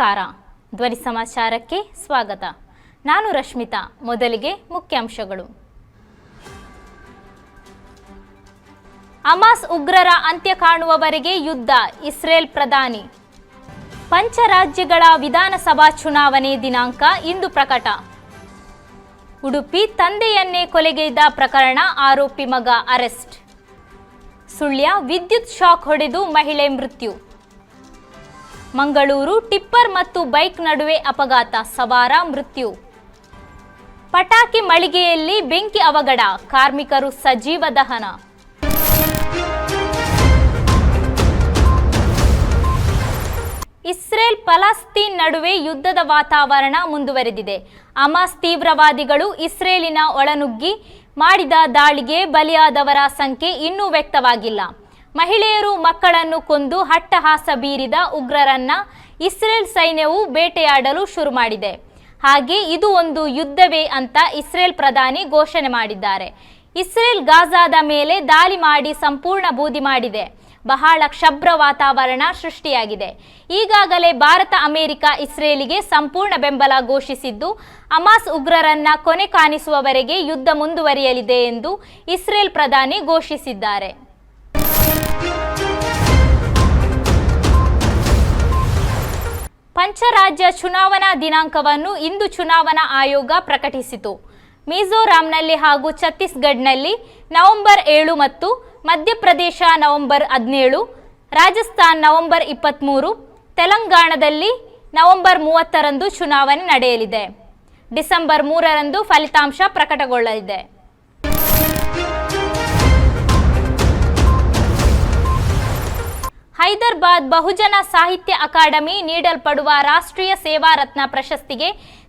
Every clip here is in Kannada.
ನಮಸ್ಕಾರ. ಧ್ವನಿ ಸಮಾಚಾರಕ್ಕೆ ಸ್ವಾಗತ. ನಾನು ರಶ್ಮಿತಾ. ಮೊದಲಿಗೆ ಮುಖ್ಯಾಂಶಗಳು. ಹಮಾಸ್ ಉಗ್ರರ ಅಂತ್ಯ ಕಾಣುವವರೆಗೆ ಯುದ್ಧ, ಇಸ್ರೇಲ್ ಪ್ರಧಾನಿ. ಪಂಚರಾಜ್ಯಗಳ ವಿಧಾನಸಭಾ ಚುನಾವಣೆ ದಿನಾಂಕ ಇಂದು ಪ್ರಕಟ. ಉಡುಪಿ ತಂದೆಯನ್ನೇ ಕೊಲೆಗೈದ ಪ್ರಕರಣ, ಆರೋಪಿ ಮಗ ಅರೆಸ್ಟ್. ಸುಳ್ಯ ವಿದ್ಯುತ್ ಶಾಕ್ ಹೊಡೆದು ಮಹಿಳೆ ಮೃತ್ಯು. ಮಂಗಳೂರು ಟಿಪ್ಪರ್ ಮತ್ತು ಬೈಕ್ ನಡುವೆ ಅಪಘಾತ, ಸವಾರ ಮೃತ್ಯು. ಪಟಾಕಿ ಮಳಿಗೆಯಲ್ಲಿ ಬೆಂಕಿ ಅವಘಡ, ಕಾರ್ಮಿಕರು ಸಜೀವ ದಹನ. ಇಸ್ರೇಲ್ ಫಲಸ್ತೀನ್ ನಡುವೆ ಯುದ್ಧದ ವಾತಾವರಣ ಮುಂದುವರೆದಿದೆ. ಹಮಾಸ್ ತೀವ್ರವಾದಿಗಳು ಇಸ್ರೇಲಿನ ಒಳನುಗ್ಗಿ ಮಾಡಿದ ದಾಳಿಗೆ ಬಲಿಯಾದವರ ಸಂಖ್ಯೆ ಇನ್ನೂ ವ್ಯಕ್ತವಾಗಿಲ್ಲ. ಮಹಿಳೆಯರು, ಮಕ್ಕಳನ್ನು ಕೊಂದು ಅಟ್ಟಹಾಸ ಬೀರಿದ ಉಗ್ರರನ್ನ ಇಸ್ರೇಲ್ ಸೈನ್ಯವು ಬೇಟೆಯಾಡಲು ಶುರು ಮಾಡಿದೆ. ಹಾಗೆ ಇದು ಒಂದು ಯುದ್ಧವೇ ಅಂತ ಇಸ್ರೇಲ್ ಪ್ರಧಾನಿ ಘೋಷಣೆ ಮಾಡಿದ್ದಾರೆ. ಇಸ್ರೇಲ್ ಗಾಜಾದ ಮೇಲೆ ದಾಳಿ ಮಾಡಿ ಸಂಪೂರ್ಣ ಬೂದಿ ಮಾಡಿದೆ. ಬಹಳ ಕ್ಷುಬ್ರ ವಾತಾವರಣ ಸೃಷ್ಟಿಯಾಗಿದೆ. ಈಗಾಗಲೇ ಭಾರತ, ಅಮೆರಿಕ ಇಸ್ರೇಲಿಗೆ ಸಂಪೂರ್ಣ ಬೆಂಬಲ ಘೋಷಿಸಿದ್ದು, ಹಮಾಸ್ ಉಗ್ರರನ್ನ ಕೊನೆ ಕಾಣಿಸುವವರೆಗೆ ಯುದ್ಧ ಮುಂದುವರಿಯಲಿದೆ ಎಂದು ಇಸ್ರೇಲ್ ಪ್ರಧಾನಿ ಘೋಷಿಸಿದ್ದಾರೆ. ಪಂಚರಾಜ್ಯ ಚುನಾವಣಾ ದಿನಾಂಕವನ್ನು ಇಂದು ಚುನಾವಣಾ ಆಯೋಗ ಪ್ರಕಟಿಸಿತು. ಮಿಜೋರಾಂನಲ್ಲಿ ಹಾಗೂ ಛತ್ತೀಸ್ಗಢನಲ್ಲಿ ನವೆಂಬರ್ 7 ಮತ್ತು ಮಧ್ಯಪ್ರದೇಶ ನವೆಂಬರ್ 17, ರಾಜಸ್ಥಾನ್ ನವೆಂಬರ್ 23, ತೆಲಂಗಾಣದಲ್ಲಿ ನವೆಂಬರ್ 30ರಂದು ಚುನಾವಣೆ ನಡೆಯಲಿದೆ. ಡಿಸೆಂಬರ್ 3ರಂದು ಫಲಿತಾಂಶ ಪ್ರಕಟಗೊಳ್ಳಲಿದೆ. ಹೈದರಾಬಾದ್ ಬಹುಜನ ಸಾಹಿತ್ಯ ಅಕಾಡೆಮಿ ನೀಡಲ್ಪಡುವ ರಾಷ್ಟ್ರೀಯ ಸೇವಾ ರತ್ನ ಪ್ರಶಸ್ತಿಗೆ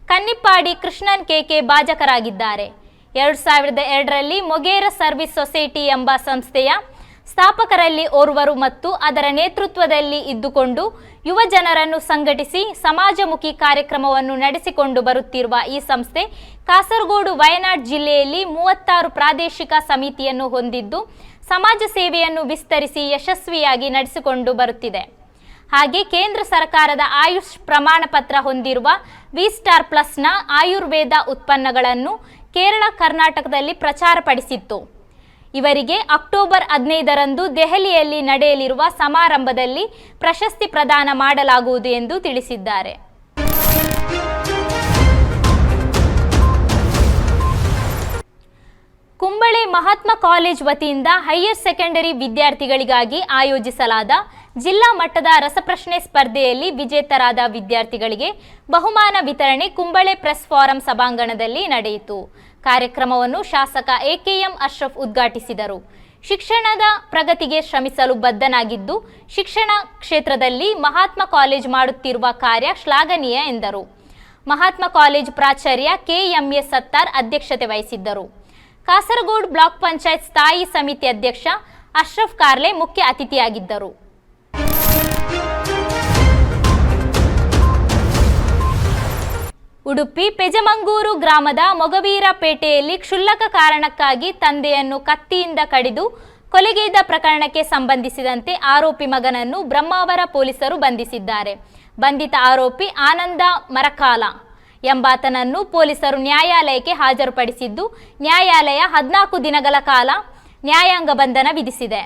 ಕನ್ನಿಪ್ಪಾಡಿ ಕೃಷ್ಣನ್ ಕೆಕೆ ಭಾಜಕರಾಗಿದ್ದಾರೆ. 2002ರಲ್ಲಿ ಮೊಗೇರಾ ಸರ್ವಿಸ್ ಸೊಸೈಟಿ ಎಂಬ ಸಂಸ್ಥೆಯ ಸ್ಥಾಪಕರಲ್ಲಿ ಓರ್ವರು ಮತ್ತು ಅದರ ನೇತೃತ್ವದಲ್ಲಿ ಇದ್ದುಕೊಂಡು ಯುವ ಜನರನ್ನು ಸಂಘಟಿಸಿ ಸಮಾಜಮುಖಿ ಕಾರ್ಯಕ್ರಮವನ್ನು ನಡೆಸಿಕೊಂಡು ಬರುತ್ತಿರುವ ಈ ಸಂಸ್ಥೆ ಕಾಸರಗೋಡು, ವಯನಾಡ್ ಜಿಲ್ಲೆಯಲ್ಲಿ 36 ಪ್ರಾದೇಶಿಕ ಸಮಿತಿಯನ್ನು ಹೊಂದಿದ್ದು ಸಮಾಜ ಸೇವೆಯನ್ನು ವಿಸ್ತರಿಸಿ ಯಶಸ್ವಿಯಾಗಿ ನಡೆಸಿಕೊಂಡು ಬರುತ್ತಿದೆ. ಹಾಗೆ ಕೇಂದ್ರ ಸರ್ಕಾರದ ಆಯುಷ್ ಪ್ರಮಾಣ ಪತ್ರ ಹೊಂದಿರುವ ವಿ-ಸ್ಟಾರ್ ಪ್ಲಸ್ನ ಆಯುರ್ವೇದ ಉತ್ಪನ್ನಗಳನ್ನು ಕೇರಳ, ಕರ್ನಾಟಕದಲ್ಲಿ ಪ್ರಚಾರಪಡಿಸಿತ್ತು. ಇವರಿಗೆ ಅಕ್ಟೋಬರ್ 15ರಂದು ದೆಹಲಿಯಲ್ಲಿ ನಡೆಯಲಿರುವ ಸಮಾರಂಭದಲ್ಲಿ ಪ್ರಶಸ್ತಿ ಪ್ರದಾನ ಮಾಡಲಾಗುವುದು ಎಂದು ತಿಳಿಸಿದ್ದಾರೆ. ಕುಂಬಳೆ ಮಹಾತ್ಮ ಕಾಲೇಜ್ ವತಿಯಿಂದ ಹೈಯರ್ ಸೆಕೆಂಡರಿ ವಿದ್ಯಾರ್ಥಿಗಳಿಗಾಗಿ ಆಯೋಜಿಸಲಾದ ಜಿಲ್ಲಾ ಮಟ್ಟದ ರಸಪ್ರಶ್ನೆ ಸ್ಪರ್ಧೆಯಲ್ಲಿ ವಿಜೇತರಾದ ವಿದ್ಯಾರ್ಥಿಗಳಿಗೆ ಬಹುಮಾನ ವಿತರಣೆ ಕುಂಬಳೆ ಪ್ರೆಸ್ ಫಾರಂ ಸಭಾಂಗಣದಲ್ಲಿ ನಡೆಯಿತು. ಕಾರ್ಯಕ್ರಮವನ್ನು ಶಾಸಕ ಎಕೆಎಂ ಅಶ್ರಫ್ ಉದ್ಘಾಟಿಸಿದರು. ಶಿಕ್ಷಣದ ಪ್ರಗತಿಗೆ ಶ್ರಮಿಸಲು ಬದ್ಧನಾಗಿದ್ದು, ಶಿಕ್ಷಣ ಕ್ಷೇತ್ರದಲ್ಲಿ ಮಹಾತ್ಮ ಕಾಲೇಜ್ ಮಾಡುತ್ತಿರುವ ಕಾರ್ಯ ಶ್ಲಾಘನೀಯ ಎಂದರು. ಮಹಾತ್ಮ ಕಾಲೇಜ್ ಪ್ರಾಚಾರ್ಯ ಕೆಎಂಎ ಸತ್ತಾರ್ ಅಧ್ಯಕ್ಷತೆ ವಹಿಸಿದ್ದರು. ಕಾಸರಗೋಡು ಬ್ಲಾಕ್ ಪಂಚಾಯತ್ ಸ್ಥಾಯಿ ಸಮಿತಿ ಅಧ್ಯಕ್ಷ ಅಶ್ರಫ್ ಕಾರ್ಲೆ ಮುಖ್ಯ ಅತಿಥಿಯಾಗಿದ್ದರು. ಉಡುಪಿ ಪೆಜಮಂಗೂರು ಗ್ರಾಮದ ಮೊಗವೀರಪೇಟೆಯಲ್ಲಿ ಕ್ಷುಲ್ಲಕ ಕಾರಣಕ್ಕಾಗಿ ತಂದೆಯನ್ನು ಕತ್ತಿಯಿಂದ ಕಡಿದು ಕೊಲೆಗೈದ ಪ್ರಕರಣಕ್ಕೆ ಸಂಬಂಧಿಸಿದಂತೆ ಆರೋಪಿ ಮಗನನ್ನು ಬ್ರಹ್ಮಾವರ ಪೊಲೀಸರು ಬಂಧಿಸಿದ್ದಾರೆ. ಬಂಧಿತ ಆರೋಪಿ ಆನಂದ ಮರಕಾಲ ಎಂಬಾತನನ್ನು ಪೊಲೀಸರು ನ್ಯಾಯಾಲಯಕ್ಕೆ ಹಾಜರುಪಡಿಸಿದ್ದು, ನ್ಯಾಯಾಲಯ 14 ದಿನಗಳ ಕಾಲ ನ್ಯಾಯಾಂಗ ಬಂಧನ ವಿಧಿಸಿದೆ.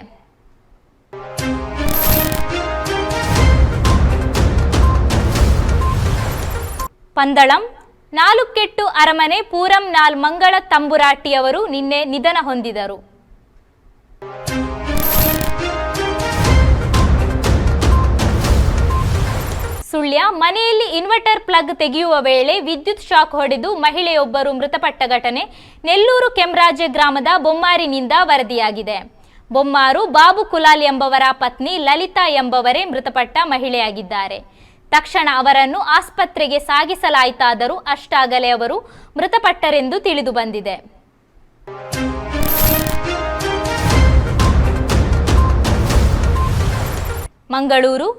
ಪಂದಳಂ ನಾಲುಕೆಟ್ಟು ಅರಮನೆ ಪೂರಂನಾಲ್ ಮಂಗಳ ತಂಬುರಾಟಿಯವರು ನಿನ್ನೆ ನಿಧನ ಹೊಂದಿದರು. ಸುಳ್ಯ ಮನೆಯಲ್ಲಿ ಇನ್ವರ್ಟರ್ ಪ್ಲಗ್ ತೆಗೆಯುವ ವೇಳೆ ವಿದ್ಯುತ್ ಶಾಕ್ ಹೊಡೆದು ಮಹಿಳೆಯೊಬ್ಬರು ಮೃತಪಟ್ಟ ಘಟನೆ ನೆಲ್ಲೂರು ಕೆಮ್ರಾಜೆ ಗ್ರಾಮದ ಬೊಮ್ಮಾರಿನಿಂದ ವರದಿಯಾಗಿದೆ. ಬೊಮ್ಮಾರು ಬಾಬು ಕುಲಾಲ್ ಎಂಬವರ ಪತ್ನಿ ಲಲಿತಾ ಎಂಬವರೇ ಮೃತಪಟ್ಟ ಮಹಿಳೆಯಾಗಿದ್ದಾರೆ. ತಕ್ಷಣ ಅವರನ್ನು ಆಸ್ಪತ್ರೆಗೆ ಸಾಗಿಸಲಾಯಿತಾದರೂ ಅಷ್ಟಾಗಲೇ ಅವರು ಮೃತಪಟ್ಟರೆಂದು ತಿಳಿದು ಬಂದಿದೆ. ಮಂಗಳೂರು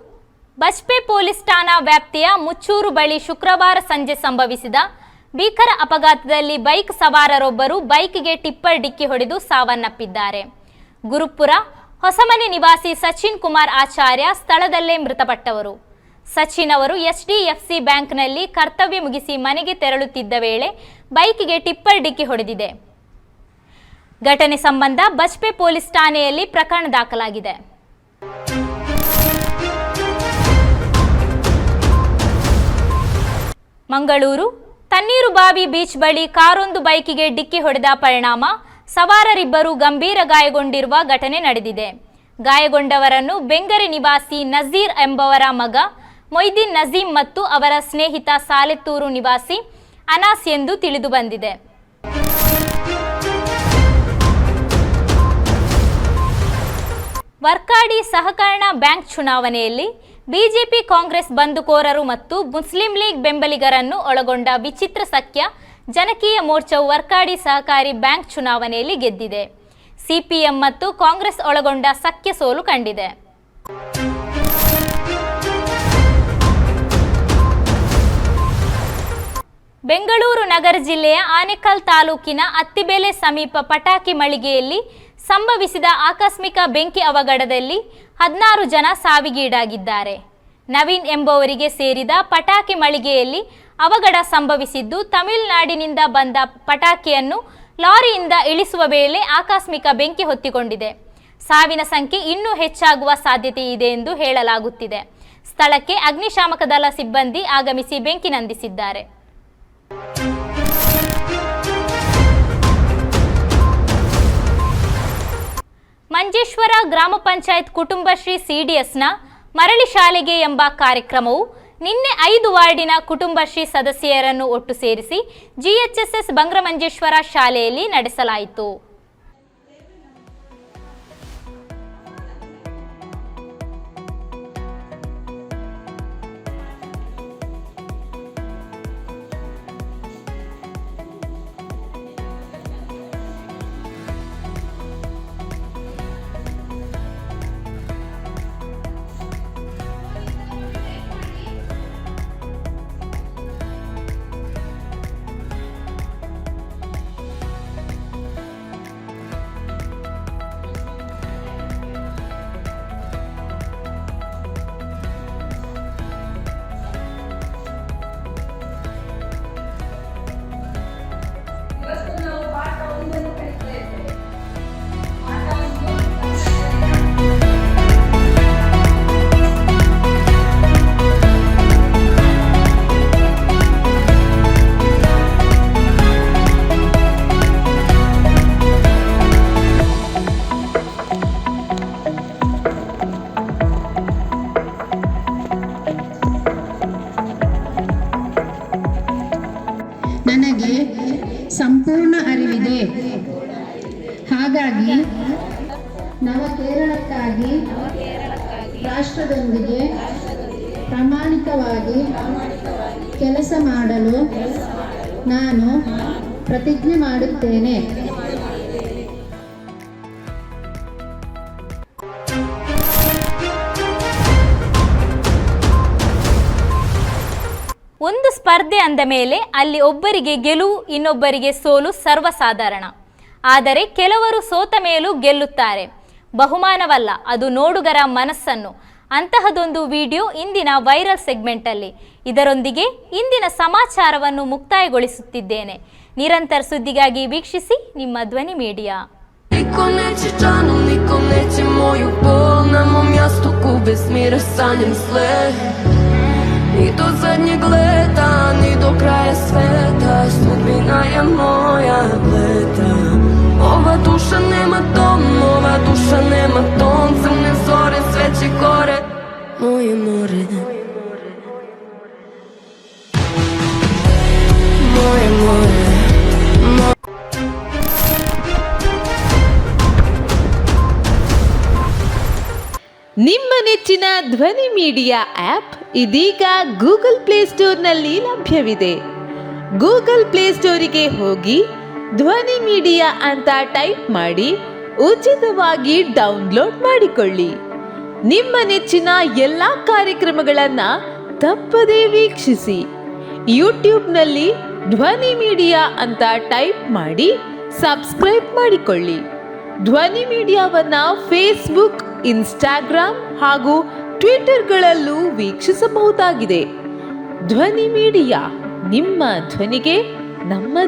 ಬಜ್ಪೆ ಪೊಲೀಸ್ ಠಾಣಾ ವ್ಯಾಪ್ತಿಯ ಮುಚ್ಚೂರು ಬಳಿ ಶುಕ್ರವಾರ ಸಂಜೆ ಸಂಭವಿಸಿದ ಭೀಕರ ಅಪಘಾತದಲ್ಲಿ ಬೈಕ್ ಸವಾರರೊಬ್ಬರು ಬೈಕ್ಗೆ ಟಿಪ್ಪರ್ ಡಿಕ್ಕಿ ಹೊಡೆದು ಸಾವನ್ನಪ್ಪಿದ್ದಾರೆ. ಗುರುಪುರ ಹೊಸಮನೆ ನಿವಾಸಿ ಸಚಿನ್ ಕುಮಾರ್ ಆಚಾರ್ಯ ಸ್ಥಳದಲ್ಲೇ ಮೃತಪಟ್ಟವರು. ಸಚಿನ್ ಅವರು HDFC ಬ್ಯಾಂಕ್ನಲ್ಲಿ ಕರ್ತವ್ಯ ಮುಗಿಸಿ ಮನೆಗೆ ತೆರಳುತ್ತಿದ್ದ ವೇಳೆ ಬೈಕಿಗೆ ಟಿಪ್ಪರ್ ಡಿಕ್ಕಿ ಹೊಡೆದಿದೆ. ಘಟನೆ ಸಂಬಂಧ ಬಜ್ಪೆ ಪೊಲೀಸ್ ಠಾಣೆಯಲ್ಲಿ ಪ್ರಕರಣ ದಾಖಲಾಗಿದೆ. ಮಂಗಳೂರು ತಣ್ಣೀರುಬಾವಿ ಬೀಚ್ ಬಳಿ ಕಾರೊಂದು ಬೈಕಿಗೆ ಡಿಕ್ಕಿ ಹೊಡೆದ ಪರಿಣಾಮ ಸವಾರರಿಬ್ಬರು ಗಂಭೀರ ಗಾಯಗೊಂಡಿರುವ ಘಟನೆ ನಡೆದಿದೆ. ಗಾಯಗೊಂಡವರನ್ನು ಬೆಂಗರೆ ನಿವಾಸಿ ನಜೀರ್ ಎಂಬವರ ಮಗ ಮೊಯ್ದೀನ್ ನಜೀಂ ಮತ್ತು ಅವರ ಸ್ನೇಹಿತ ಸಾಲೆತ್ತೂರು ನಿವಾಸಿ ಅನಾಸ್ ಎಂದು ತಿಳಿದು ಬಂದಿದೆ. ವರ್ಕಾಡಿ ಸಹಕರಣ ಬ್ಯಾಂಕ್ ಚುನಾವಣೆಯಲ್ಲಿ ಬಿಜೆಪಿ ಕಾಂಗ್ರೆಸ್ ಬಂದುಕೋರರು ಮತ್ತು ಮುಸ್ಲಿಂ ಲೀಗ್ ಬೆಂಬಲಿಗರನ್ನು ಒಳಗೊಂಡ ವಿಚಿತ್ರ ಸಖ್ಯ ಜನಕೀಯ ಮೋರ್ಚಾವು ವರ್ಕಾಡಿ ಸಹಕಾರಿ ಬ್ಯಾಂಕ್ ಚುನಾವಣೆಯಲ್ಲಿ ಗೆದ್ದಿದೆ. ಸಿಪಿಎಂ ಮತ್ತು ಕಾಂಗ್ರೆಸ್ ಒಳಗೊಂಡ ಸಖ್ಯ ಸೋಲು ಕಂಡಿದೆ. ಬೆಂಗಳೂರು ನಗರ ಜಿಲ್ಲೆಯ ಆನೇಕಲ್ ತಾಲೂಕಿನ ಅತ್ತಿಬೆಲೆ ಸಮೀಪ ಪಟಾಕಿ ಮಳಿಗೆಯಲ್ಲಿ ಸಂಭವಿಸಿದ ಆಕಸ್ಮಿಕ ಬೆಂಕಿ ಅವಘಡದಲ್ಲಿ 16 ಜನ ಸಾವಿಗೀಡಾಗಿದ್ದಾರೆ. ನವೀನ್ ಎಂಬುವರಿಗೆ ಸೇರಿದ ಪಟಾಕಿ ಮಳಿಗೆಯಲ್ಲಿ ಅವಘಡ ಸಂಭವಿಸಿದ್ದು, ತಮಿಳುನಾಡಿನಿಂದ ಬಂದ ಪಟಾಕಿಯನ್ನು ಲಾರಿಯಿಂದ ಇಳಿಸುವ ವೇಳೆ ಆಕಸ್ಮಿಕ ಬೆಂಕಿ ಹೊತ್ತಿಕೊಂಡಿದೆ. ಸಾವಿನ ಸಂಖ್ಯೆ ಇನ್ನೂ ಹೆಚ್ಚಾಗುವ ಸಾಧ್ಯತೆ ಇದೆ ಎಂದು ಹೇಳಲಾಗುತ್ತಿದೆ. ಸ್ಥಳಕ್ಕೆ ಅಗ್ನಿಶಾಮಕ ದಳ ಸಿಬ್ಬಂದಿ ಆಗಮಿಸಿ ಬೆಂಕಿ ನಂದಿಸಿದ್ದಾರೆ. ಮಂಜೇಶ್ವರ ಗ್ರಾಮ ಪಂಚಾಯತ್ ಕುಟುಂಬಶ್ರೀ CDSನ ಮರಳಿ ಶಾಲೆಗೆ ಎಂಬ ಕಾರ್ಯಕ್ರಮವು ನಿನ್ನೆ 5 ವಾರ್ಡಿನ ಕುಟುಂಬಶ್ರೀ ಸದಸ್ಯರನ್ನು ಒಟ್ಟು ಸೇರಿಸಿ GHSS ಬಂಗ್ರಮಂಜೇಶ್ವರ ಶಾಲೆಯಲ್ಲಿ ನಡೆಸಲಾಯಿತು. ನನಗೆ ಸಂಪೂರ್ಣ ಅರಿವಿದೆ. ಹಾಗಾಗಿ ನವಕೇರಳಕ್ಕಾಗಿ ರಾಷ್ಟ್ರದೊಂದಿಗೆ ಪ್ರಾಮಾಣಿಕವಾಗಿ ಕೆಲಸ ಮಾಡಲು ನಾನು ಪ್ರತಿಜ್ಞೆ ಮಾಡುತ್ತೇನೆ. ಒಂದು ಸ್ಪರ್ಧೆ ಅಂದ ಮೇಲೆ ಅಲ್ಲಿ ಒಬ್ಬರಿಗೆ ಗೆಲುವು ಇನ್ನೊಬ್ಬರಿಗೆ ಸೋಲು ಸರ್ವಸಾಧಾರಣ. ಆದರೆ ಕೆಲವರು ಸೋತ ಮೇಲೂ ಗೆಲ್ಲುತ್ತಾರೆ. ಬಹುಮಾನವಲ್ಲ, ಅದು ನೋಡುಗರ ಮನಸ್ಸನ್ನು. ಅಂತಹದೊಂದು ವಿಡಿಯೋ ಇಂದಿನ ವೈರಲ್ ಸೆಗ್ಮೆಂಟಲ್ಲಿ. ಇದರೊಂದಿಗೆ ಇಂದಿನ ಸಮಾಚಾರವನ್ನು ಮುಕ್ತಾಯಗೊಳಿಸುತ್ತಿದ್ದೇನೆ. ನಿರಂತರ ಸುದ್ದಿಗಾಗಿ ವೀಕ್ಷಿಸಿ ನಿಮ್ಮ ಧ್ವನಿ media. Ni do zadnjeg leta, ni do kraja sveta, sudbina je moja leta. Ova duša nema dom, ova duša nema ton, crne zore, sveće gore, moje more. Moje more. ನಿಮ್ಮ ನೆಚ್ಚಿನ ಧ್ವನಿ ಮೀಡಿಯಾ ಆ್ಯಪ್ ಇದೀಗ ಗೂಗಲ್ ಪ್ಲೇಸ್ಟೋರ್ನಲ್ಲಿ ಲಭ್ಯವಿದೆ. ಗೂಗಲ್ ಪ್ಲೇಸ್ಟೋರಿಗೆ ಹೋಗಿ ಧ್ವನಿ ಮೀಡಿಯಾ ಅಂತ ಟೈಪ್ ಮಾಡಿ ಉಚಿತವಾಗಿ ಡೌನ್ಲೋಡ್ ಮಾಡಿಕೊಳ್ಳಿ. ನಿಮ್ಮ ನೆಚ್ಚಿನ ಎಲ್ಲ ಕಾರ್ಯಕ್ರಮಗಳನ್ನು ತಪ್ಪದೇ ವೀಕ್ಷಿಸಿ. ಯೂಟ್ಯೂಬ್ನಲ್ಲಿ ಧ್ವನಿ ಮೀಡಿಯಾ ಅಂತ ಟೈಪ್ ಮಾಡಿ ಸಬ್ಸ್ಕ್ರೈಬ್ ಮಾಡಿಕೊಳ್ಳಿ. ಧ್ವನಿ ಮೀಡಿಯಾವನ್ನು ಫೇಸ್ಬುಕ್, ಇನ್ಸ್ಟಾಗ್ರಾಮ್ ಹಾಗೂ ಟ್ವಿಟರ್ಗಳಲ್ಲೂ ವೀಕ್ಷಿಸಬಹುದಾಗಿದೆ. ಧ್ವನಿ ಮೀಡಿಯಾ, ನಿಮ್ಮ ಧ್ವನಿಗೆ ನಮ್ಮ